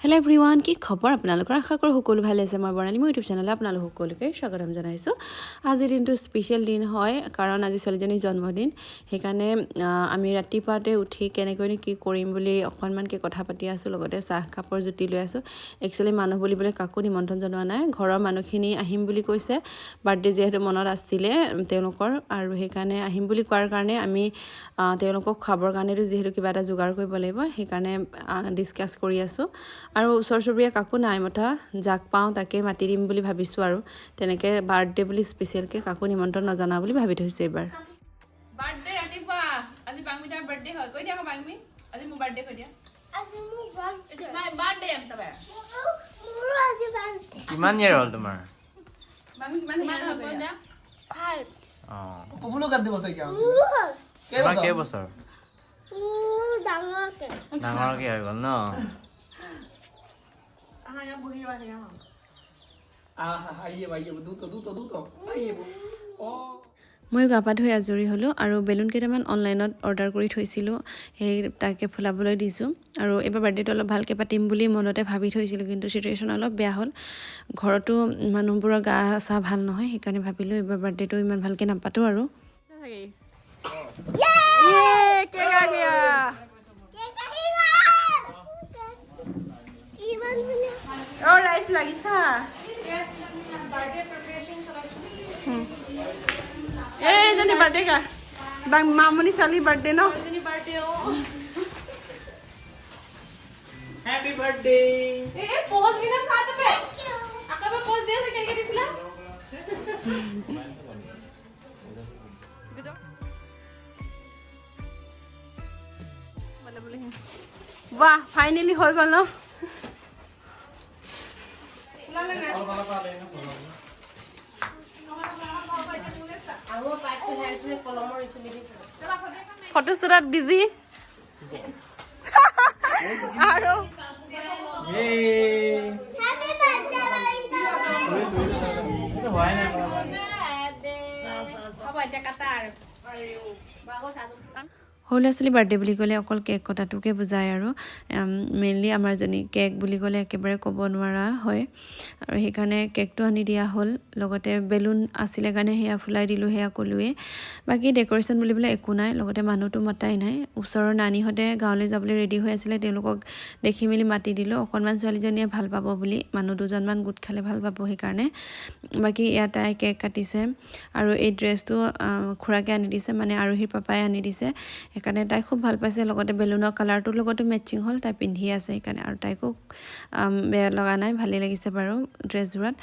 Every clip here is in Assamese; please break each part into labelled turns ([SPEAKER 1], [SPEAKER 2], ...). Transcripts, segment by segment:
[SPEAKER 1] হেল্ল' এভৰিৱান, কি খবৰ আপোনালোকৰ? আশা কৰোঁ সকলো ভালে আছে। মই বৰ্ণালী, মোৰ ইউটিউব চেনেললৈ আপোনালোক সকলোকে স্বাগতম জনাইছোঁ। আজিৰ দিনটো স্পেচিয়েল দিন হয়, কাৰণ আজি ছোৱালীজনীৰ জন্মদিন। সেইকাৰণে আমি ৰাতিপুৱাতে উঠি কেনেকৈ কি কৰিম বুলি অকণমানকৈ কথা পাতি আছোঁ, লগতে চাহ কাপৰ জুতি লৈ আছোঁ। একচুৱেলি মানুহ বুলিবলৈ কাকো নিমন্ত্ৰণ জনোৱা নাই, ঘৰৰ মানুহখিনি আহিম বুলি কৈছে। বাৰ্থডে যিহেতু মনত আছিলে তেওঁলোকৰ, আৰু সেইকাৰণে আহিম বুলি কোৱাৰ কাৰণে আমি তেওঁলোকক খাবৰ কাৰণেতো যিহেতু কিবা এটা যোগাৰ কৰিব লাগিব, সেইকাৰণে ডিছকাছ কৰি আছোঁ। আৰু ওচৰ চুবুৰীয়া কাকো নাই মতা, যাক পাওঁ তাকে মাতি দিম বুলি ভাবিছোঁ। আৰু তেনেকৈ বাৰ্থডে বুলি স্পেচিয়েলকৈ কাকো নিমন্ত্ৰণ নজনা বুলি ভাবি থৈছোঁ এইবাৰ।
[SPEAKER 2] বাৰ্থডে ৰাতিপুৱা আজি বাংমিতাৰ বাৰ্থডে হয়, কৈ দিয়া আকৌ বাংমি, আজি মোৰ বাৰ্থডে কৈ দিয়া। আজি মোৰ বাৰ্থডে, ইটস মাই বাৰ্থডে এমতাবা। মোৰ আজি বাৰ্থডে।
[SPEAKER 3] কিমান ইয়াৰ হ'ল তোমাৰ?
[SPEAKER 2] বাংমি কিমান ইয়াৰ হ'ল কৈ দিয়া? 5
[SPEAKER 4] কবুলো কাট দিব চাই কিয়া
[SPEAKER 3] তোমাৰ কেই বছৰ?
[SPEAKER 2] ডাঙৰকে
[SPEAKER 3] ডাঙৰকে হৈ গ'ল ন?
[SPEAKER 2] আহা ইয়া বহি লোৱা নিয়া হম
[SPEAKER 4] আইয়ে দুটো আইয়ে ও
[SPEAKER 1] ময়ো গা পা ধুই আজৰি হ'লোঁ, আৰু বেলুন কেইটামান অনলাইনত অৰ্ডাৰ কৰি থৈছিলোঁ, সেই তাকে ফুলাবলৈ দিছোঁ। আৰু এইবাৰ বাৰ্থডেটো অলপ ভালকৈ পাতিম বুলি মনতে ভাবি থৈছিলোঁ, কিন্তু চিটুৱেশ্যন অলপ বেয়া হ'ল। ঘৰতো মানুহবোৰৰ গা চা ভাল নহয়, সেইকাৰণে ভাবিলোঁ এইবাৰ বাৰ্থডেটো ইমান ভালকৈ নাপাতোঁ। আৰু
[SPEAKER 2] ৰাইচ লাগিছা এইজনী বাৰ্থডে কা মামনি ছোৱালী বাৰ্থডে ন?
[SPEAKER 3] Happy birthday.
[SPEAKER 2] পোজ কিনা খা তুমি আকাবা পোজ দিয়া আছে কেকে দিছিলা বাহ, ফাইনেলি হৈ গ'ল ন? ফটোশ্বুটত বিজি আৰু
[SPEAKER 1] সৰু ল'ৰা ছোৱালী বাৰ্থডে বুলি ক'লে অকল কেক কটাটোকে বুজায়, আৰু মেইনলি আমাৰজনী কেক বুলি ক'লে একেবাৰে ক'ব নোৱাৰা হয়। আৰু সেইকাৰণে কেকটো আনি দিয়া হ'ল, লগতে বেলুন আছিলে কাৰণে সেয়া ফুলাই দিলোঁ, সেয়া ক'লোৱেই। বাকী ডেক'ৰেশ্যন বুলিবলৈ একো নাই, লগতে মানুহটো মতাই নাই। ওচৰৰ নানীহঁতে গাঁৱলৈ যাবলৈ ৰেডি হৈ আছিলে, তেওঁলোকক দেখি মেলি মাতি দিলোঁ। অকণমান ছোৱালীজনীয়ে ভাল পাব বুলি, মানুহ দুজনমান গোট খালে ভাল পাব সেইকাৰণে। বাকী ইয়াত তাই কেক কাটিছে, আৰু এই ড্ৰেছটো খুৰাকে আনি দিছে, মানে আৰোহীৰ পাপাই আনি দিছে। সেইকাৰণে তাই খুব ভাল পাইছে, লগতে বেলুনৰ কালাৰটোৰ লগতো মেটচিং হ'ল, তাই পিন্ধি আছে সেইকাৰণে। আৰু তাইকো বেয়া লগা নাই, ভালেই লাগিছে বাৰু ড্ৰেছযোৰত।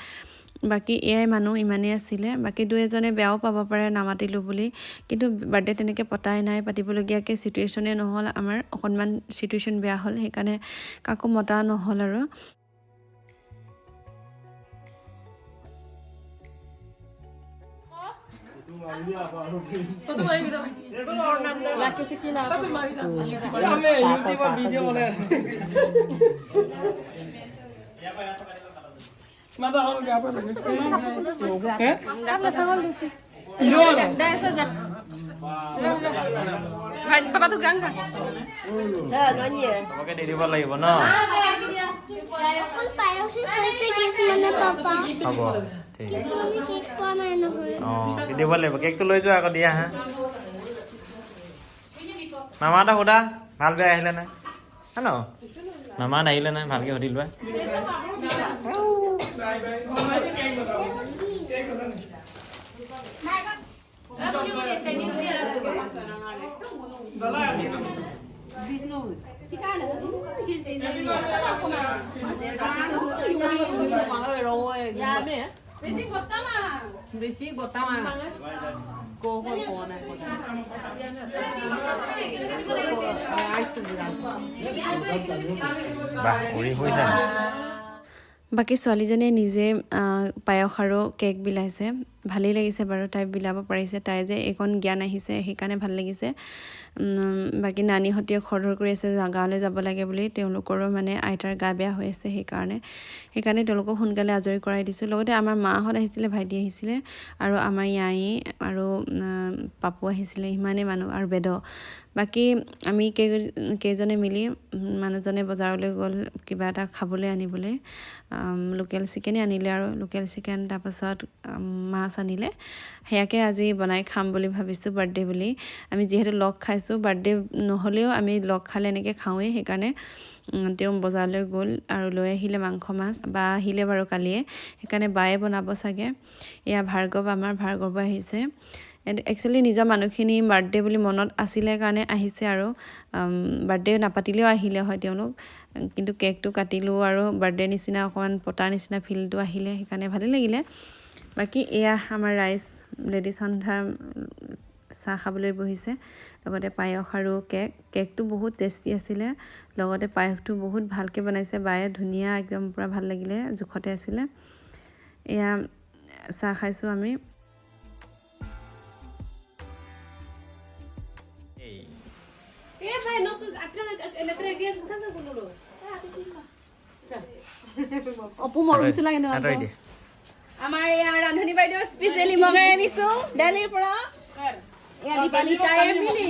[SPEAKER 1] বাকী এয়াই মানুহ ইমানেই আছিলে, বাকী দুই এজনে বেয়াও পাব পাৰে নামাতিলোঁ বুলি, কিন্তু বাৰ্থডে তেনেকৈ পতাই নাই, পাতিবলগীয়াকৈ চিটুৱেশ্যনে নহ'ল। আমাৰ অকণমান চিটুৱেশ্যন বেয়া হ'ল, সেইকাৰণে কাকো মতা নহ'ল। আৰু
[SPEAKER 4] আমি ইউটিউবত ভিডিও বনাই আছো মাদা হল গা পা হে
[SPEAKER 2] আপনা চাগল দিছি
[SPEAKER 4] ইরো
[SPEAKER 2] ভাই পাপা তো গান গা
[SPEAKER 3] তোমাকে দি দিব লাগিব ন? হ'ব, ঠিক আছে। দিব লাগিব, কেকটো লৈ যোৱা আকৌ দিয়া। হা মামা এটা সোধা, ভাল বেয়া আহিলে নাই ন? মামা আহিলে নাই ভালকৈ সুধি লোৱা।
[SPEAKER 5] বেশি গোটা মা কো কো কোনা
[SPEAKER 3] বাহ, কৰি হৈছে
[SPEAKER 1] বাকী ছোৱালীজনীয়ে নিজে পায়স আৰু কেক বিলাইছে, ভালেই লাগিছে বাৰু তাই বিলাব পাৰিছে তাই যে এইকণ জ্ঞান আহিছে সেইকাৰণে ভাল লাগিছে বাকী নানীহঁতেও খৰধৰ কৰি আছে গাঁৱলৈ যাব লাগে বুলি তেওঁলোকৰো মানে আইতাৰ গা বেয়া হৈ আছে সেইকাৰণে তেওঁলোকক সোনকালে আজৰি কৰাই দিছোঁ লগতে আমাৰ মাহঁত আহিছিলে ভাইটি আহিছিলে আৰু আমাৰ ইয়াই আৰু পাপু আহিছিলে সিমানেই মানুহ আৰু বেদ বাকী আমি কেইজনে মিলি মানুহজনে বজাৰলৈ গ'ল কিবা এটা খাবলৈ আনিবলৈ লোকেল চিকেনে আনিলে আৰু লোকেল চিকেন তাৰপাছত মাছ আনিলে সেয়াকে আজি বনাই খাম বুলি ভাবিছোঁ বাৰ্থডে বুলি আমি যিহেতু লগ খাইছোঁ বাৰ্থডে নহ'লেও আমি লগ খালে এনেকৈ খাওঁৱেই সেইকাৰণে তেওঁ বজাৰলৈ গ'ল আৰু লৈ আহিলে মাংস মাছ বা আহিলে বাৰু কালিয়ে সেইকাৰণে বায়ে বনাব চাগে এয়া আমাৰ ভাৰ্গৱ আহিছে একচুৱেলি নিজৰ মানুহখিনি বাৰ্থডে বুলি মনত আছিলে কাৰণে আহিছে আৰু বাৰ্থডে নাপাতিলেও আহিলে হয় তেওঁলোক কিন্তু কেকটো কাটিলোঁ আৰু বাৰ্থডে নিচিনা অকণমান পতাৰ নিচিনা ফিলটো আহিলে সেইকাৰণে ভালেই লাগিলে বাকী এয়া আমাৰ ৰাইজ লেডিজ সন্ধ্যা চাহ খাবলৈ বহিছে লগতে পায়স আৰু কেকটো বহুত টেষ্টি আছিলে লগতে পায়সটো বহুত ভালকৈ বনাইছে বায়ে ধুনীয়া একদম পূৰা ভাল লাগিলে জোখতে আছিলে এয়া চাহ খাইছোঁ আমি
[SPEAKER 2] অপু মৰমচুলা কেনেকুৱা আমাৰ এয়া ৰান্ধনী বাইদেউ স্পেচিয়েলি মগাই আনিছো দিল্লীৰ পৰা এয়া দীপালি তাই মিলি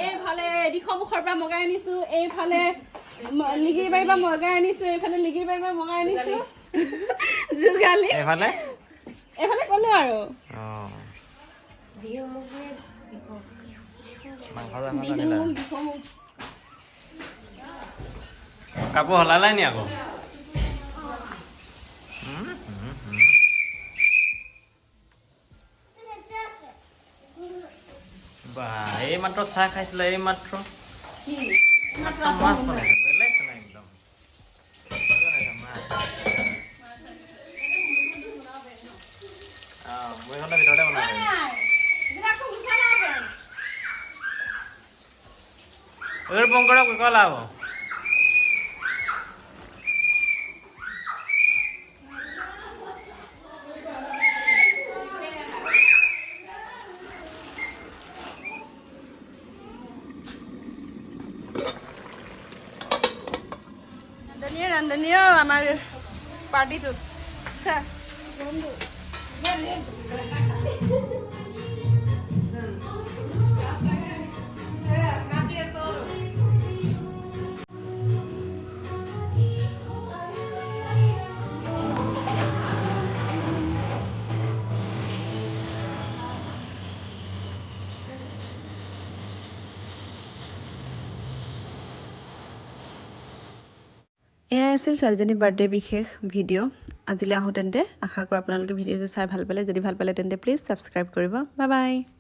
[SPEAKER 2] এইফালে দিখমুখৰ পৰা মগাই আনিছো এইফালে লিগিৰ বাৰীৰ পৰা মগাই আনিছো এইফালে লিগিৰ বাৰীৰ পৰা মগাই আনিছো যোগালি এইফালে ক'লো আৰু
[SPEAKER 3] কাপোৰ সলালাই নি আকৌ বা এই মাত্ৰ চাহ খাইছিলে এই মাত্ৰ মাছ বনাইছে বেলেগ একদম মইখনৰ ভিতৰতে বনাই পংকৰক কল আব
[SPEAKER 2] ৰান্ধনীয় আমাৰ পাৰ্টিটোত
[SPEAKER 1] এয়াই আছিল ছোৱালীজনীৰ বাৰ্থডে বিশেষ ভিডিঅ' আজিলৈ আহোঁ তেন্তে আশা কৰোঁ আপোনালোকে ভিডিঅ'টো চাই ভাল পালে যদি ভাল পালে তেন্তে প্লিজ ছাবস্ক্ৰাইব কৰিব বাই বাই